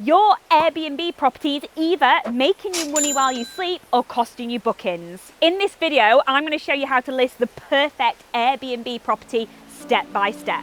Your Airbnb property is either making you money while you sleep or costing you bookings. In this video, I'm going to show you how to list the perfect Airbnb property step by step.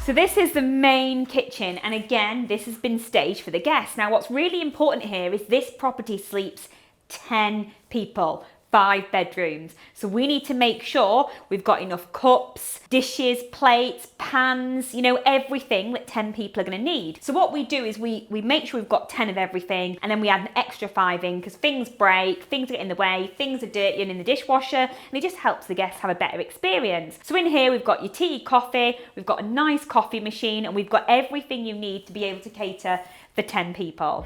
So this is the main kitchen, and again, this has been staged for the guests. Now, what's really important here is this property sleeps 10 people, 5 bedrooms. So we need to make sure we've got enough cups, dishes, plates, pans, everything that 10 people are gonna need. So what we do is we make sure we've got 10 of everything, and then we add an extra 5 in because things break, things get in the way, things are dirty and in the dishwasher, and it just helps the guests have a better experience. So in here, we've got your tea, coffee, we've got a nice coffee machine, and we've got everything you need to be able to cater for 10 people.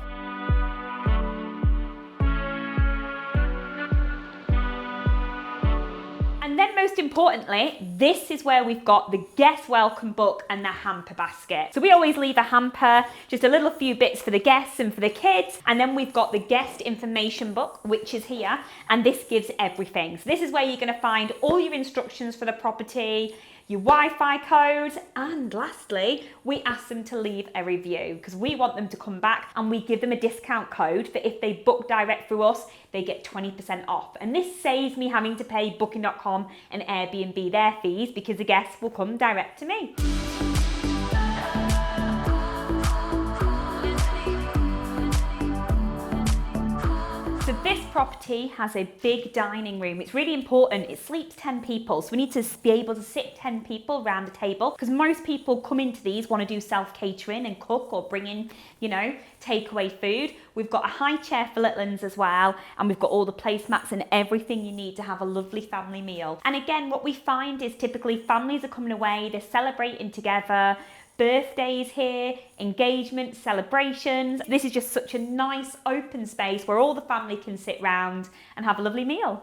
And then most importantly, this is where we've got the guest welcome book and the hamper basket. So we always leave a hamper, just a little few bits for the guests and for the kids. And then we've got the guest information book, which is here. And this gives everything. So this is where you're gonna find all your instructions for the property, your Wi-Fi codes, and lastly, we ask them to leave a review because we want them to come back, and we give them a discount code for if they book direct through us, they get 20% off. And this saves me having to pay Booking.com and Airbnb their fees because the guests will come direct to me. So this property has a big dining room. It's really important. It sleeps 10 people. So we need to be able to sit 10 people around the table because most people come into these, want to do self-catering and cook or bring in, takeaway food. We've got a high chair for little ones as well. And we've got all the placemats and everything you need to have a lovely family meal. And again, what we find is typically families are coming away, they're celebrating together, birthdays here, engagements, celebrations. This is just such a nice open space where all the family can sit round and have a lovely meal.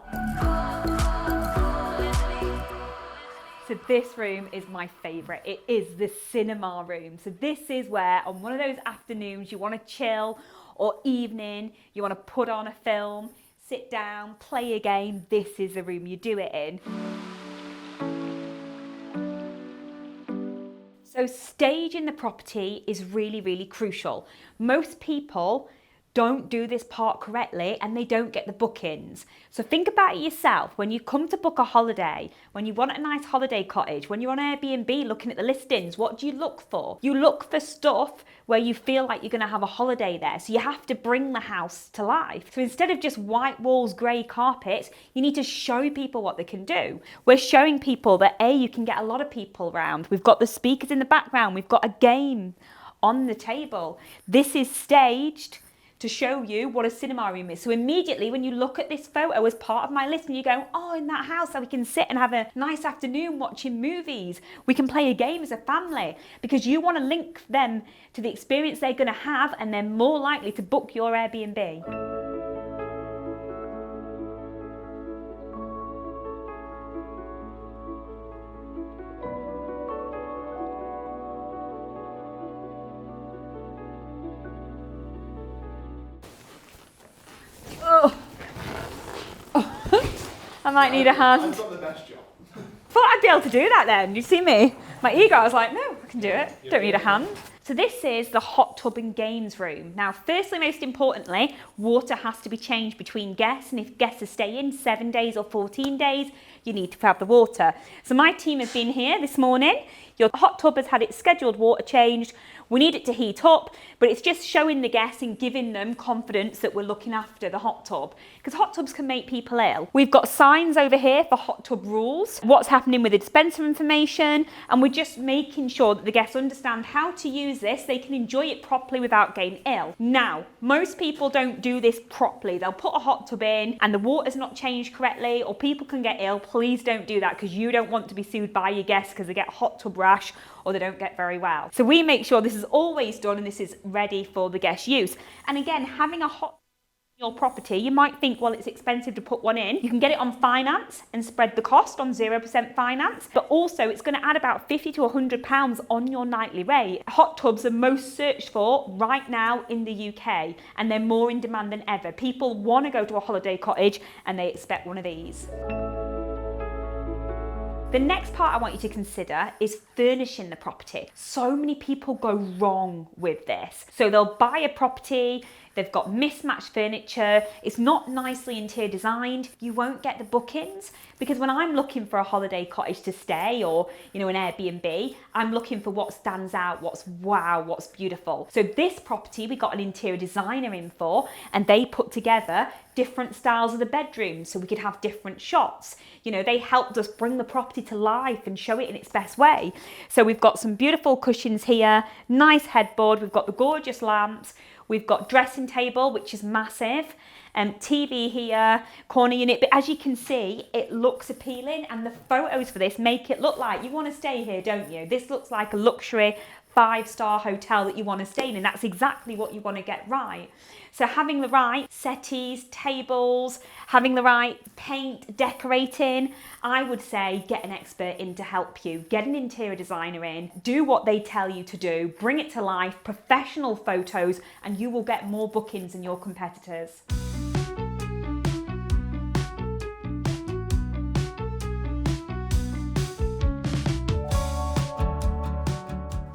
So this room is my favourite. It is the cinema room. So this is where on one of those afternoons you want to chill, or evening, you want to put on a film, sit down, play a game. This is the room you do it in. So staging the property is really, really crucial. Most people don't do this part correctly and they don't get the bookings. So think about it yourself. When you come to book a holiday, when you want a nice holiday cottage, when you're on Airbnb looking at the listings, what do you look for? You look for stuff where you feel like you're gonna have a holiday there. So you have to bring the house to life. So instead of just white walls, grey carpets, you need to show people what they can do. We're showing people that you can get a lot of people around. We've got the speakers in the background. We've got a game on the table. This is staged to show you what a cinema room is. So immediately when you look at this photo as part of my list and you go, oh, in that house, so we can sit and have a nice afternoon watching movies. We can play a game as a family because you want to link them to the experience they're going to have, and they're more likely to book your Airbnb. I might need a hand. I've got the best job. Thought I'd be able to do that then. You see me? My ego, I was like, no, I can do it. Don't need a hand. So this is the hot tub and games room. Now, firstly, most importantly, water has to be changed between guests. And if guests are staying 7 days or 14 days, you need to have the water. So my team have been here this morning. Your hot tub has had its scheduled water changed. We need it to heat up, but it's just showing the guests and giving them confidence that we're looking after the hot tub, because hot tubs can make people ill. We've got signs over here for hot tub rules, what's happening with the dispenser information, and we're just making sure that the guests understand how to use this, they can enjoy it properly without getting ill. Now, most people don't do this properly. They'll put a hot tub in and the water's not changed correctly, or people can get ill. Please don't do that, because you don't want to be sued by your guests because they get hot tub rash or they don't get very well. So we make sure this is always done and this is ready for the guest use. And again, having a hot your property, you might think, well, it's expensive to put one in. You can get it on finance and spread the cost on 0% finance, but also it's going to add about 50 to 100 pounds on your nightly rate. Hot tubs are most searched for right now in the UK, and they're more in demand than ever. People want to go to a holiday cottage and they expect one of these. The next part I want you to consider is furnishing the property. So many people go wrong with this. So they'll buy a property, they've got mismatched furniture, it's not nicely interior designed, you won't get the bookings. Because when I'm looking for a holiday cottage to stay, or an Airbnb, I'm looking for what stands out, what's wow, what's beautiful. So this property we got an interior designer in for, and they put together different styles of the bedrooms so we could have different shots. They helped us bring the property to life and show it in its best way. So we've got some beautiful cushions here, nice headboard, we've got the gorgeous lamps, we've got dressing table, which is massive, TV here, corner unit, but as you can see, it looks appealing, and the photos for this make it look like you want to stay here, don't you? This looks like a luxury 5-star hotel that you want to stay in, and that's exactly what you want to get right. So having the right settees, tables, having the right paint, decorating, I would say get an expert in to help you. Get an interior designer in, do what they tell you to do, bring it to life, professional photos, and you will get more bookings than your competitors.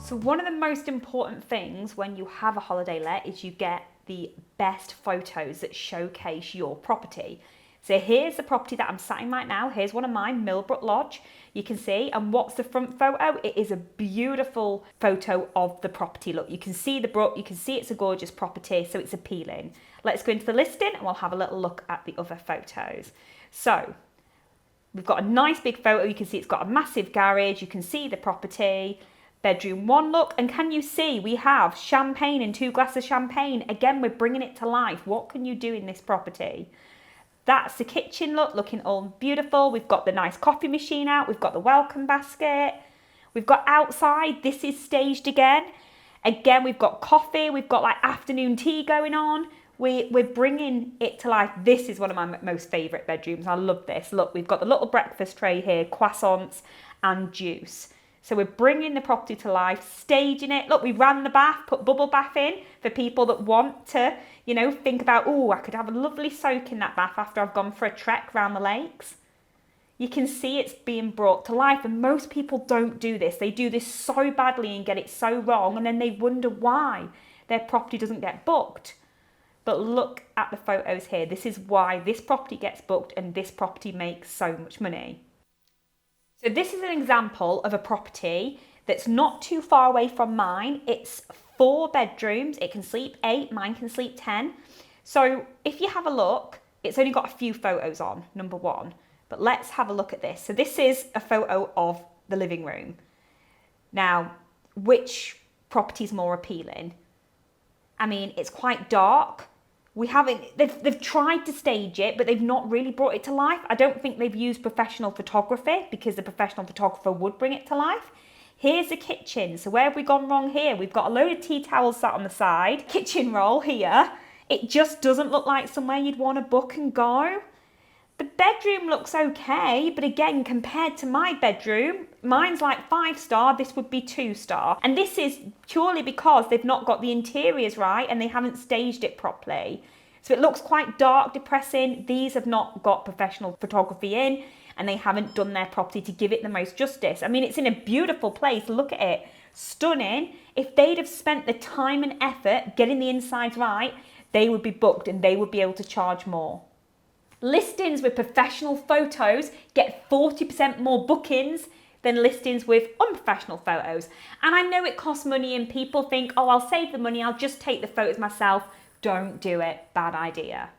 So one of the most important things when you have a holiday let is you get the best photos that showcase your property. So here's the property that I'm sat in right now. Here's one of mine, Millbrook Lodge. You can see, and what's the front photo? It is a beautiful photo of the property. Look, you can see the brook, you can see it's a gorgeous property, so it's appealing. Let's go into the listing and we'll have a little look at the other photos. So we've got a nice big photo. You can see it's got a massive garage. You can see the property. Bedroom 1 look, and can you see we have champagne and 2 glasses of champagne? Again, we're bringing it to life. What can you do in this property? That's the kitchen look, looking all beautiful. We've got the nice coffee machine out. We've got the welcome basket. We've got outside. This is staged again. Again, we've got coffee. We've got like afternoon tea going on. We're bringing it to life. This is one of my most favourite bedrooms. I love this. Look, we've got the little breakfast tray here, croissants and juice. So we're bringing the property to life, staging it. Look, we ran the bath, put bubble bath in for people that want to, think about, oh, I could have a lovely soak in that bath after I've gone for a trek around the lakes. You can see it's being brought to life, and most people don't do this. They do this so badly and get it so wrong, and then they wonder why their property doesn't get booked. But look at the photos here. This is why this property gets booked and this property makes so much money. So this is an example of a property that's not too far away from mine. It's 4 bedrooms. It can sleep 8. Mine can sleep 10. So if you have a look, it's only got a few photos on, number 1. But let's have a look at this. So this is a photo of the living room. Now, which property is more appealing? I mean, it's quite dark. They've tried to stage it, but they've not really brought it to life. I don't think they've used professional photography, because the professional photographer would bring it to life. Here's the kitchen. So where have we gone wrong here? We've got a load of tea towels sat on the side, kitchen roll here. It just doesn't look like somewhere you'd want to book and go. The bedroom looks okay, but again, compared to my bedroom, mine's like 5-star, this would be 2-star. And this is purely because they've not got the interiors right and they haven't staged it properly. So it looks quite dark, depressing. These have not got professional photography in, and they haven't done their property to give it the most justice. I mean, it's in a beautiful place, look at it, stunning. If they'd have spent the time and effort getting the insides right, they would be booked and they would be able to charge more. Listings with professional photos get 40% more bookings than listings with unprofessional photos. And I know it costs money and people think, oh, I'll save the money, I'll just take the photos myself. Don't do it, bad idea.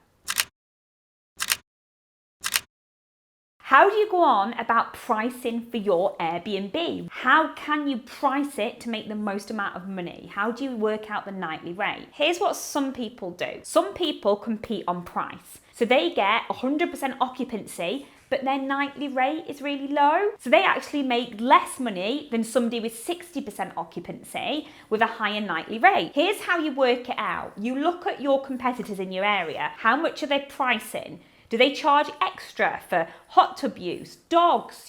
How do you go on about pricing for your Airbnb? How can you price it to make the most amount of money? How do you work out the nightly rate? Here's what some people do. Some people compete on price. So they get 100% occupancy, but their nightly rate is really low. So they actually make less money than somebody with 60% occupancy with a higher nightly rate. Here's how you work it out. You look at your competitors in your area. How much are they pricing? Do they charge extra for hot tub use, dogs,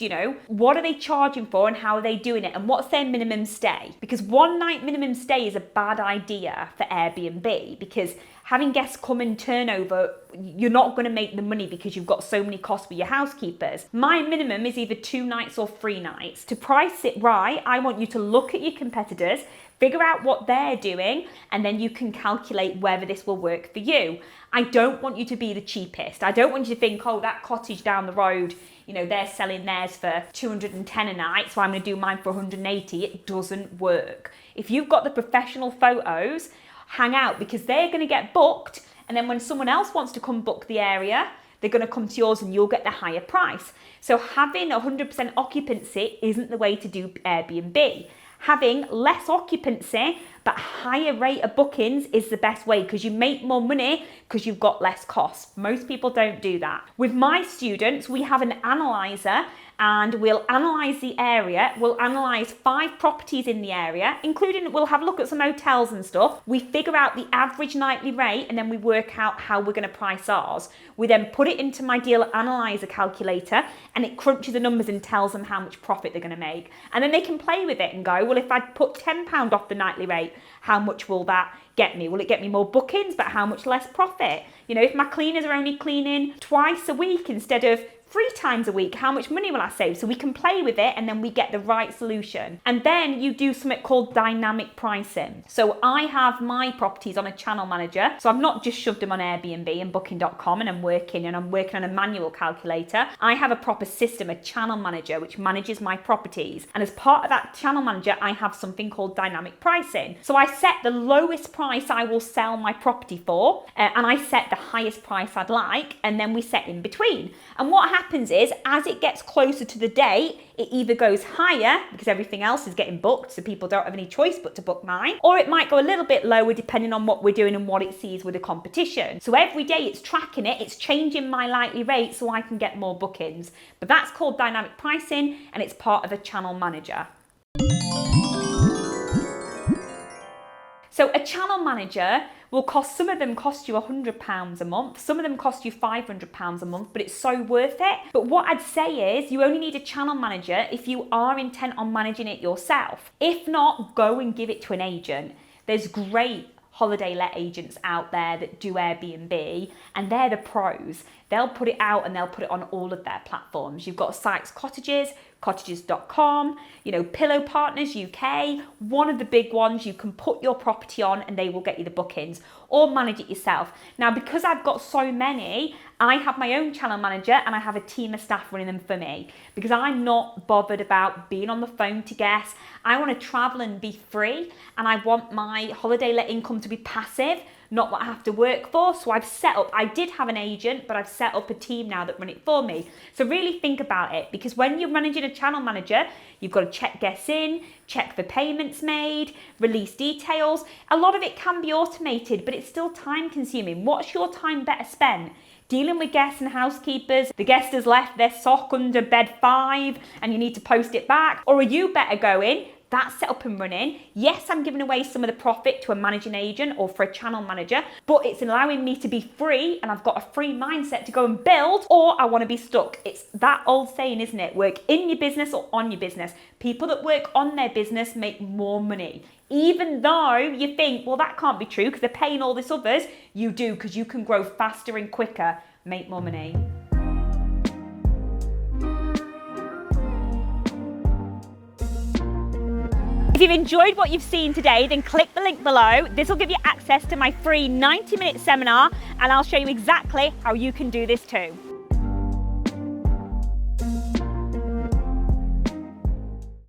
What are they charging for and how are they doing it? And what's their minimum stay? Because 1 night minimum stay is a bad idea for Airbnb, because having guests come and turnover, you're not going to make the money because you've got so many costs with your housekeepers. My minimum is either 2 nights or 3 nights. To price it right, I want you to look at your competitors, figure out what they're doing, and then you can calculate whether this will work for you. I don't want you to be the cheapest. I don't want you to think, oh, that cottage down the road, they're selling theirs for 210 a night, so I'm going to do mine for 180. It doesn't work. If you've got the professional photos, hang out, because they're going to get booked, and then when someone else wants to come book the area, they're going to come to yours and you'll get the higher price. So having 100% occupancy isn't the way to do Airbnb. Having less occupancy but higher rate of bookings is the best way, because you make more money because you've got less costs. Most people don't do that. With my students, we have an analyzer, and we'll analyse the area. We'll analyse 5 properties in the area, including we'll have a look at some hotels and stuff. We figure out the average nightly rate, and then we work out how we're going to price ours. We then put it into my deal analyzer calculator, and it crunches the numbers and tells them how much profit they're going to make. And then they can play with it and go, well, if I put £10 off the nightly rate, how much will that get me? Will it get me more bookings, but how much less profit? If my cleaners are only cleaning twice a week instead of 3 times a week, how much money will I save? So we can play with it, and then we get the right solution. And then you do something called dynamic pricing. So I have my properties on a channel manager. So I've not just shoved them on Airbnb and booking.com and I'm working on a manual calculator. I have a proper system, a channel manager, which manages my properties. And as part of that channel manager, I have something called dynamic pricing. So I set the lowest price I will sell my property for, and I set the highest price I'd like, and then we set in between. And what happens is, as it gets closer to the date, it either goes higher because everything else is getting booked, so people don't have any choice but to book mine, or it might go a little bit lower depending on what we're doing and what it sees with the competition. So every day it's tracking it, it's changing my likely rate so I can get more bookings. But that's called dynamic pricing, and it's part of a channel manager. So a channel manager will some of them cost you £100 a month, some of them cost you £500 a month, but it's so worth it. But what I'd say is, you only need a channel manager if you are intent on managing it yourself. If not, go and give it to an agent. There's great holiday let agents out there that do Airbnb, and they're the pros. They'll put it out and they'll put it on all of their platforms. You've got sites, cottages.com, Pillow Partners UK, one of the big ones you can put your property on and they will get you the bookings, or manage it yourself. Now, because I've got so many, I have my own channel manager and I have a team of staff running them for me, because I'm not bothered about being on the phone to guests. I want to travel and be free, and I want my holiday let income to be passive, not what I have to work for. So I did have an agent, but I've set up a team now that run it for me. So really think about it, because when you're managing a channel manager, you've got to check guests in, check for payments made, release details. A lot of it can be automated, but it's still time consuming. What's your time better spent? Dealing with guests and housekeepers, the guest has left their sock under bed 5 and you need to post it back? Or are you better going, that's set up and running? Yes, I'm giving away some of the profit to a managing agent or for a channel manager, but it's allowing me to be free, and I've got a free mindset to go and build, or I want to be stuck. It's that old saying, isn't it? Work in your business or on your business. People that work on their business make more money. Even though you think, well, that can't be true because they're paying all this others, you do, because you can grow faster and quicker, make more money. If you've enjoyed what you've seen today, then click the link below. This will give you access to my free 90-minute seminar, and I'll show you exactly how you can do this too.